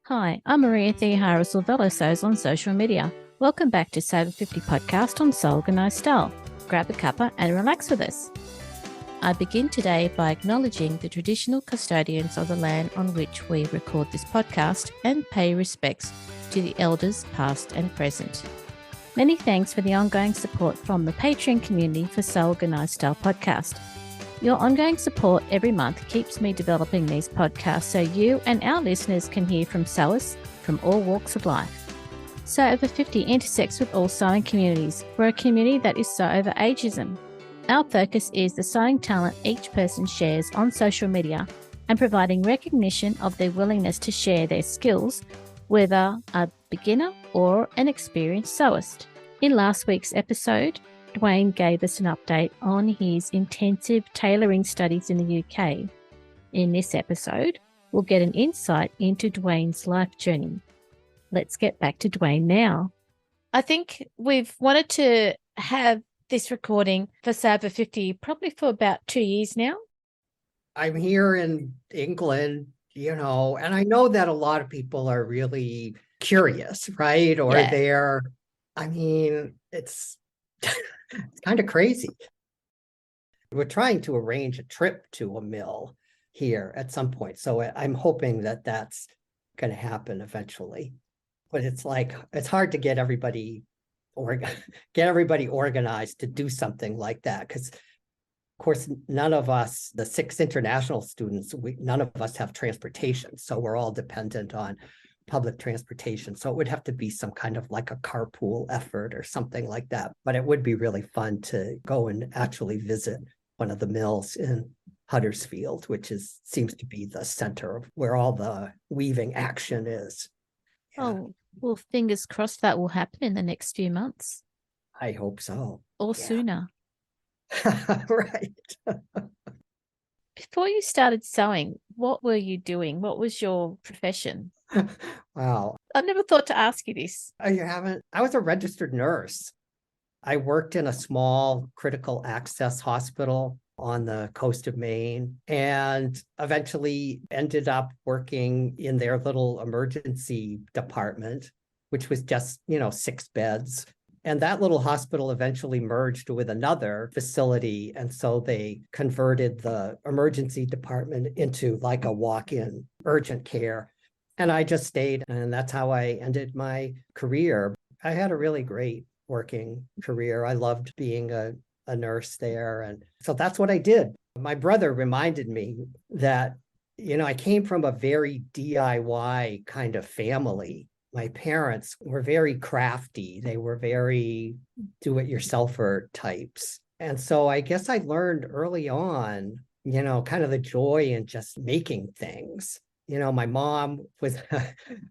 Hi, I'm Maria Theohara Silvello on social media. Welcome back to Saver 50 podcast on Soul Organized Style. Grab a cuppa and relax with us. I begin today by acknowledging the traditional custodians of the land on which we record this podcast and pay respects to the elders past and present. Many thanks for the ongoing support from the Patreon community for Soul Organized Style podcast. Your ongoing support every month keeps me developing these podcasts so you and our listeners can hear from sewers from all walks of life. Sew Over 50 intersects with all sewing communities. We're a community that is sew over ageism. Our focus is the sewing talent each person shares on social media and providing recognition of their willingness to share their skills, whether a beginner or an experienced sewist. In last week's episode, Duane gave us an update on his intensive tailoring studies in the UK. In this episode, we'll get an insight into Duane's life journey. Let's get back to Duane now. I think we've wanted to have this recording for Saver 50 probably for about 2 years now. I'm here in England, and I know that a lot of people are really curious, right? Or it's it's kind of crazy. We're trying to arrange a trip to a mill here at some point. So I'm hoping that that's going to happen eventually. But it's hard to get everybody organized to do something like that. Because, of course, none of us, the 6 international students, none of us have transportation. So we're all dependent on public transportation. So it would have to be some kind of like a carpool effort or something like that. But it would be really fun to go and actually visit one of the mills in Huddersfield, which seems to be the center of where all the weaving action is. Yeah. Oh, well, fingers crossed that will happen in the next few months. I hope so. Or sooner. Right. Before you started sewing, what were you doing? What was your profession? Wow. I never thought to ask you this. Oh, you haven't? I was a registered nurse. I worked in a small critical access hospital on the coast of Maine and eventually ended up working in their little emergency department, which was just, 6 beds. And that little hospital eventually merged with another facility. And so they converted the emergency department into like a walk-in urgent care. And I just stayed, and that's how I ended my career. I had a really great working career. I loved being a nurse there. And so that's what I did. My brother reminded me that, I came from a very DIY kind of family. My parents were very crafty. They were very do-it-yourselfer types. And so I guess I learned early on, kind of the joy in just making things. My mom was,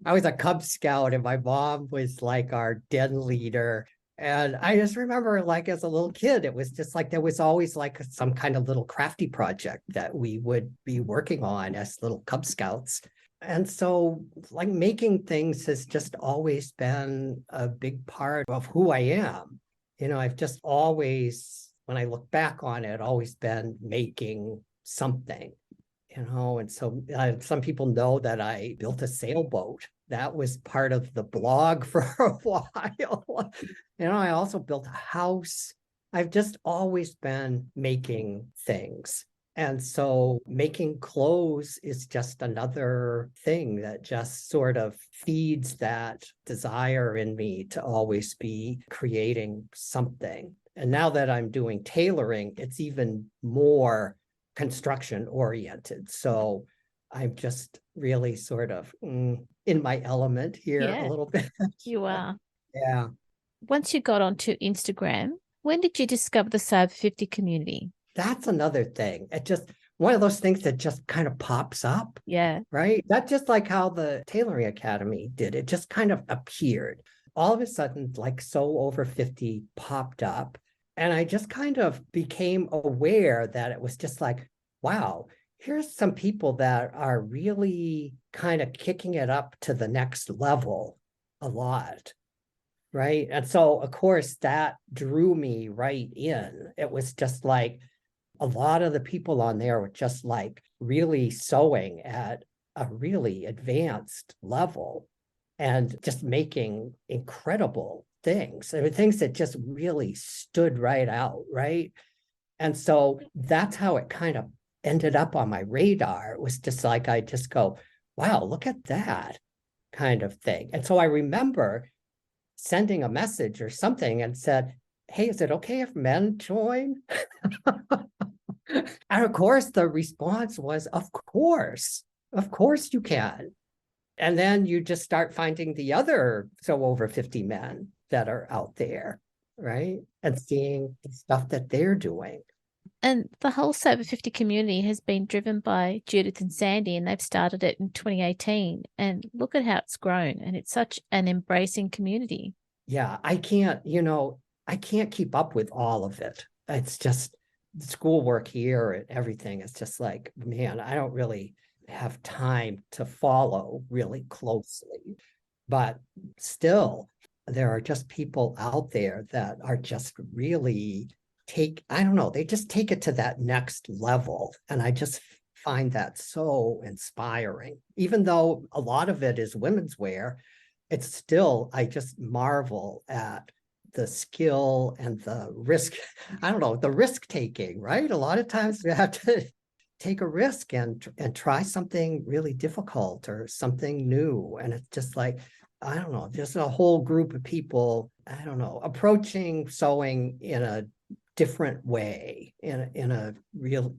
I was a Cub Scout, and my mom was like our den leader. And I just remember, as a little kid, it was just there was always some kind of little crafty project that we would be working on as little Cub Scouts. And so making things has just always been a big part of who I am. I've just always, when I look back on it, always been making something. And so some people know that I built a sailboat. That was part of the blog for a while. I also built a house. I've just always been making things. And so making clothes is just another thing that just sort of feeds that desire in me to always be creating something. And now that I'm doing tailoring, it's even more construction oriented. So I'm just really sort of in my element here a little bit. You are. Yeah. Once you got onto Instagram, when did you discover the Saver 50 community? That's another thing. It just one of those things that just kind of pops up. Yeah. Right. That's just like how the Tailoring Academy did. It just kind of appeared. All of a sudden, Sew Over 50 popped up. And I just kind of became aware that it was just wow, here's some people that are really kind of kicking it up to the next level a lot. Right. And so, of course, that drew me right in. It was just a lot of the people on there were just really sewing at a really advanced level and just making incredible things. I mean, things that just really stood right out, right? And so that's how it kind of ended up on my radar. It was just like, I just go, wow, look at that kind of thing. And so I remember sending a message or something and said, hey, is it okay if men join? And of course, the response was, of course you can. And then you just start finding the other over 50 men that are out there, right? And seeing the stuff that they're doing. And the whole Sober 50 community has been driven by Judith and Sandy, and they've started it in 2018. And look at how it's grown. And it's such an embracing community. Yeah, I can't keep up with all of it. It's just the schoolwork here and everything. It's just like, man, I don't really have time to follow really closely. But still, there are just people out there that are just really they just take it to that next level. And I just find that so inspiring. Even though a lot of it is women's wear, it's still, I just marvel at the skill and the risk, the risk taking, right? A lot of times you have to take a risk and try something really difficult or something new. And it's just like, just a whole group of people, approaching sewing in a different way, in a real,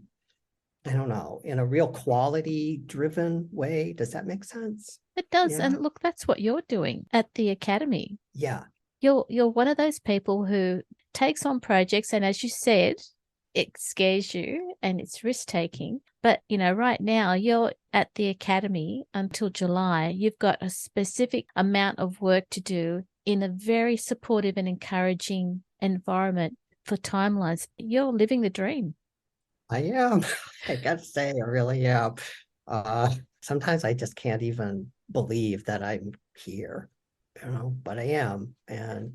in a real quality driven way. Does that make sense? It does. Yeah. And look, that's what you're doing at the academy. Yeah. You're one of those people who takes on projects, and as you said, it scares you and it's risk taking. But right now you're at the academy until July. You've got a specific amount of work to do in a very supportive and encouraging environment for timelines. You're living the dream. I am. I gotta say, I really am. Sometimes I just can't even believe that I'm here, but I am. And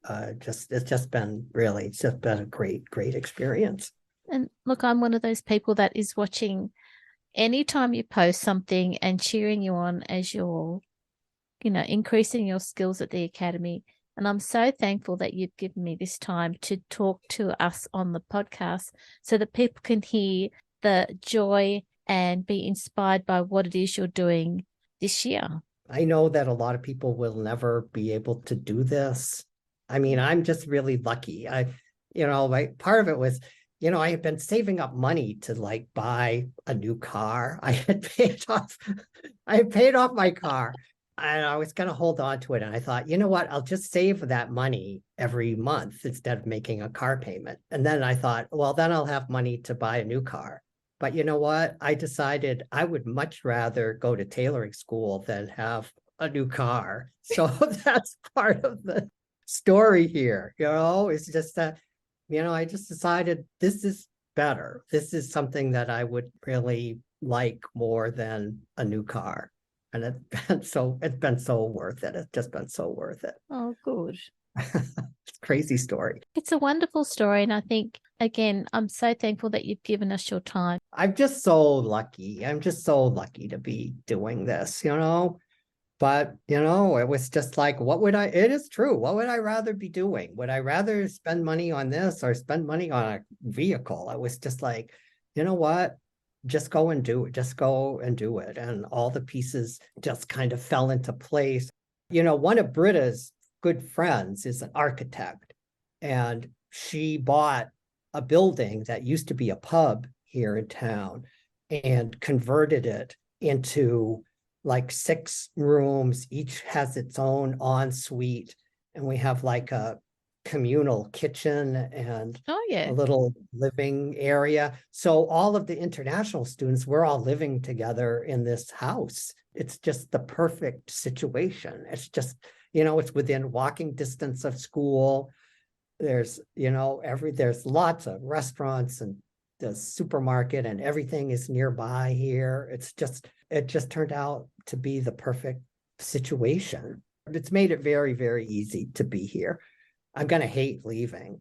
it's just been a great experience. And look, I'm one of those people that is watching anytime you post something and cheering you on as you're, increasing your skills at the academy. And I'm so thankful that you've given me this time to talk to us on the podcast so that people can hear the joy and be inspired by what it is you're doing this year. I know that a lot of people will never be able to do this. I mean, I'm just really lucky. Part of it was, I had been saving up money to buy a new car. I had paid off my car. And I was going to hold on to it. And I thought, you know what, I'll just save that money every month instead of making a car payment. And then I thought, well, then I'll have money to buy a new car. But you know what? I decided I would much rather go to tailoring school than have a new car. So that's part of the story here. It's just that, I just decided this is better. This is something that I would really like more than a new car. And it's been so worth it. It's just been so worth it. Oh, good. It's a crazy story. It's a wonderful story. And I think, again, I'm so thankful that you've given us your time. I'm just so lucky. I'm just so lucky to be doing this, But, it was just like, it is true. What would I rather be doing? Would I rather spend money on this or spend money on a vehicle? I was just like, you know what? Just go and do it. Just go and do it. And all the pieces just kind of fell into place. One of Britta's good friends is an architect, and she bought a building that used to be a pub here in town and converted it into 6 rooms. Each has its own ensuite. And we have a communal kitchen and a little living area. So all of the international students, we're all living together in this house. It's just the perfect situation. It's just, it's within walking distance of school. There's, there's lots of restaurants and the supermarket and everything is nearby here. It just turned out to be the perfect situation. It's made it very, very easy to be here. I'm going to hate leaving.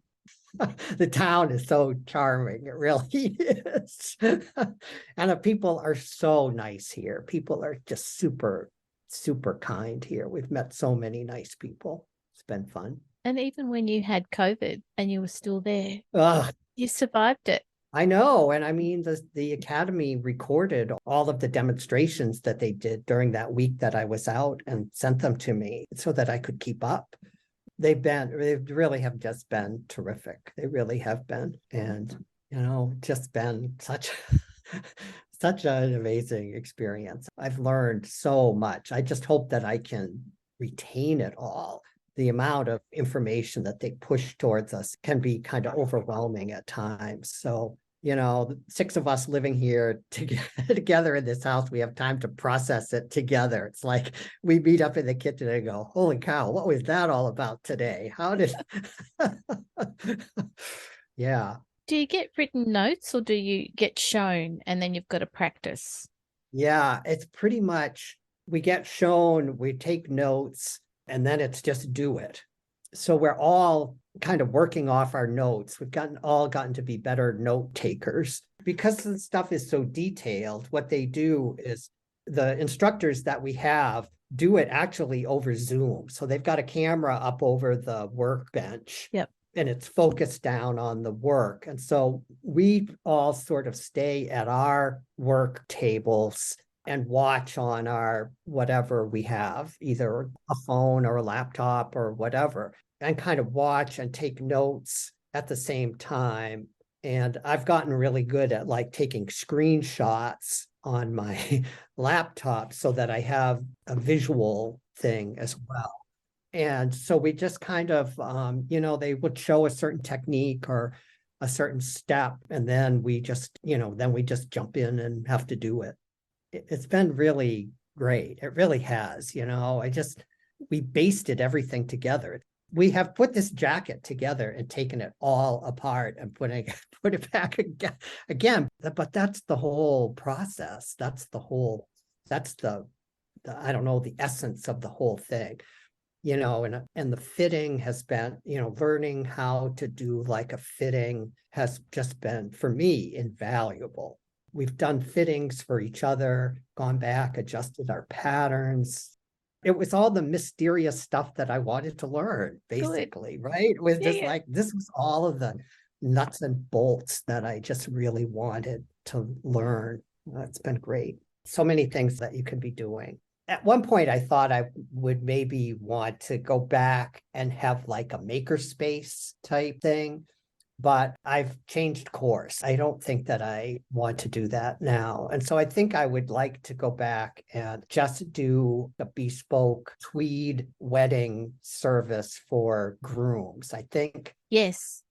The town is so charming. It really is. And the people are so nice here. People are just super, super kind here. We've met so many nice people. It's been fun. And even when you had COVID and you were still there, Ugh, you survived it. I know. And I mean, the Academy recorded all of the demonstrations that they did during that week that I was out and sent them to me so that I could keep up. They really have just been terrific. They really have been. And, just been such an amazing experience. I've learned so much. I just hope that I can retain it all. The amount of information that they push towards us can be kind of overwhelming at times. So, the 6 of us living here together in this house, we have time to process it together. It's like we meet up in the kitchen and go, holy cow, what was that all about today? How did, yeah. Do you get written notes or do you get shown and then you've got to practice? Yeah, it's pretty much, we get shown, we take notes, and then it's just do it. So we're all kind of working off our notes. We've gotten to be better note takers because the stuff is so detailed. What they do is the instructors that we have do it actually over Zoom. So they've got a camera up over the workbench. Yep. And it's focused down on the work. And so we all sort of stay at our work tables and watch on our whatever we have, either a phone or a laptop or whatever, and kind of watch and take notes at the same time. And I've gotten really good at like taking screenshots on my laptop so that I have a visual thing as well. And so we just kind of, they would show a certain technique or a certain step, and then we just jump in and have to do it. It's been really great. It really has, we basted everything together. We have put this jacket together and taken it all apart and put it back again. But that's the whole process. That's the I don't know, the essence of the whole thing. And the fitting has been, learning how to do like a fitting has just been, for me, invaluable. We've done fittings for each other, gone back, adjusted our patterns. It was all the mysterious stuff that I wanted to learn, basically, right? It was just like, this was all of the nuts and bolts that I just really wanted to learn. It's been great. So many things that you can be doing. At one point, I thought I would maybe want to go back and have like a makerspace type thing, but I've changed course. I don't think that I want to do that now. And so I think I would like to go back and just do a bespoke tweed wedding service for grooms. I think. Yes.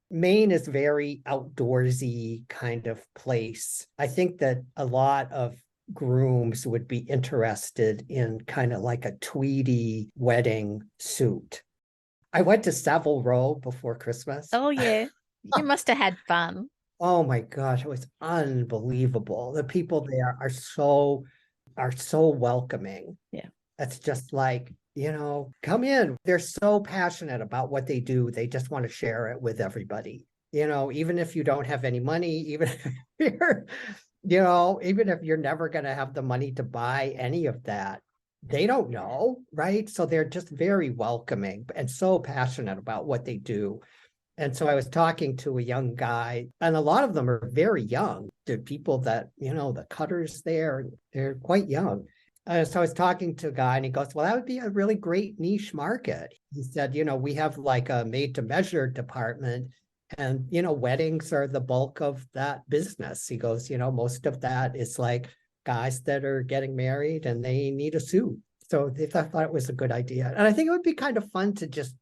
Maine is very outdoorsy kind of place. I think that a lot of grooms would be interested in kind of like a tweedy wedding suit. I went to Savile Row before Christmas. Oh, yeah. You must have had fun. Oh my gosh, it was unbelievable. The people there are so welcoming. Yeah. It's just like, come in. They're so passionate about what they do. They just want to share it with everybody. Even if you don't have any money, even if you're never going to have the money to buy any of that, they don't know, right? So they're just very welcoming and so passionate about what they do. And so I was talking to a young guy, and a lot of them are very young. The people that, the cutters there, they're quite young. So I was talking to a guy and he goes, well, that would be a really great niche market. He said, we have like a made to measure department. And, weddings are the bulk of that business. He goes, most of that is like guys that are getting married and they need a suit. So they thought it was a good idea. And I think it would be kind of fun to just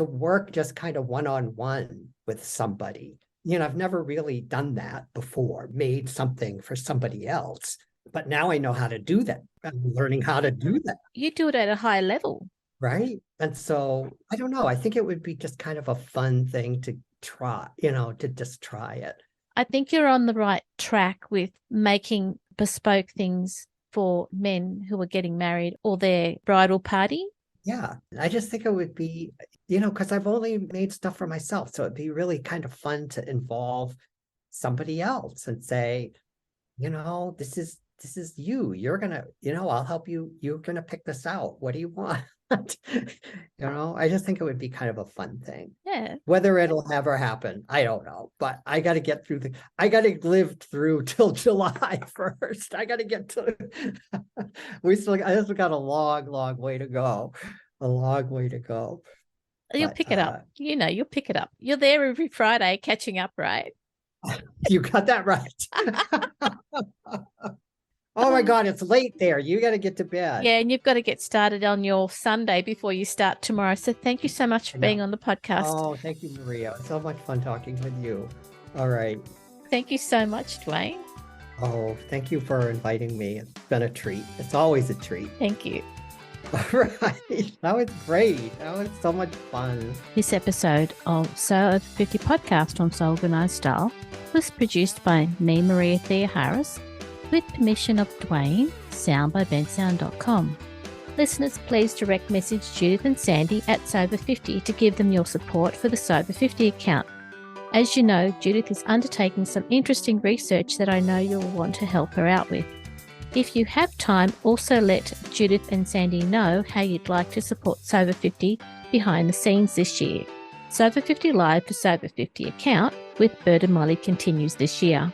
work just kind of one-on-one with somebody. I've never really done that before, made something for somebody else. But now I know how to do that. I'm learning how to do that. You do it at a high level. Right. And so I don't know. I think it would be just kind of a fun thing to try, to just try it. I think you're on the right track with making bespoke things for men who are getting married or their bridal party. Yeah, I just think it would be, because I've only made stuff for myself. So it'd be really kind of fun to involve somebody else and say, this is you. You're gonna, I'll help you. You're gonna pick this out. What do you want? I just think it would be kind of a fun thing. Yeah. Whether it'll ever happen, I don't know. But I got to get through I got to live through till July 1st. I got to get to, I still got a long, long way to go. A long way to go. You'll But pick it up. You'll pick it up. You're there every Friday catching up, right? you got that right. Oh my God, it's late there. You got to get to bed. Yeah, and you've got to get started on your Sunday before you start tomorrow. So thank you so much for being on the podcast. Oh, thank you, Maria. It's so much fun talking with you. All right. Thank you so much, Duane. Oh, thank you for inviting me. It's been a treat. It's always a treat. Thank you. All right. That was great. That was so much fun. This episode of Over 50 Podcast on Soul Organized Style was produced by me, Maria Thea Harris, with permission of Duane, sound by bensound.com. Listeners, please direct message Judith and Sandy at Sober50 to give them your support for the Sober50 account. As you know, Judith is undertaking some interesting research that I know you'll want to help her out with. If you have time, also let Judith and Sandy know how you'd like to support Sober50 behind the scenes this year. Sober50 Live for Sober50 account with Bird and Molly continues this year.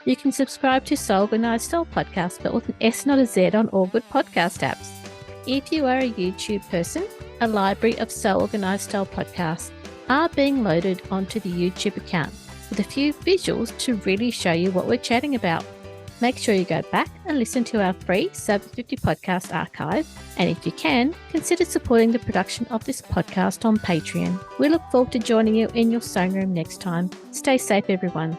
You can subscribe to Soul Organized Style podcast, spelled with an S, not a Z, on all good podcast apps. If you are a YouTube person, a library of Soul Organized Style podcasts are being loaded onto the YouTube account with a few visuals to really show you what we're chatting about. Make sure you go back and listen to our free Sober50 podcast archive, and if you can, consider supporting the production of this podcast on Patreon. We look forward to joining you in your sewing room next time. Stay safe, everyone.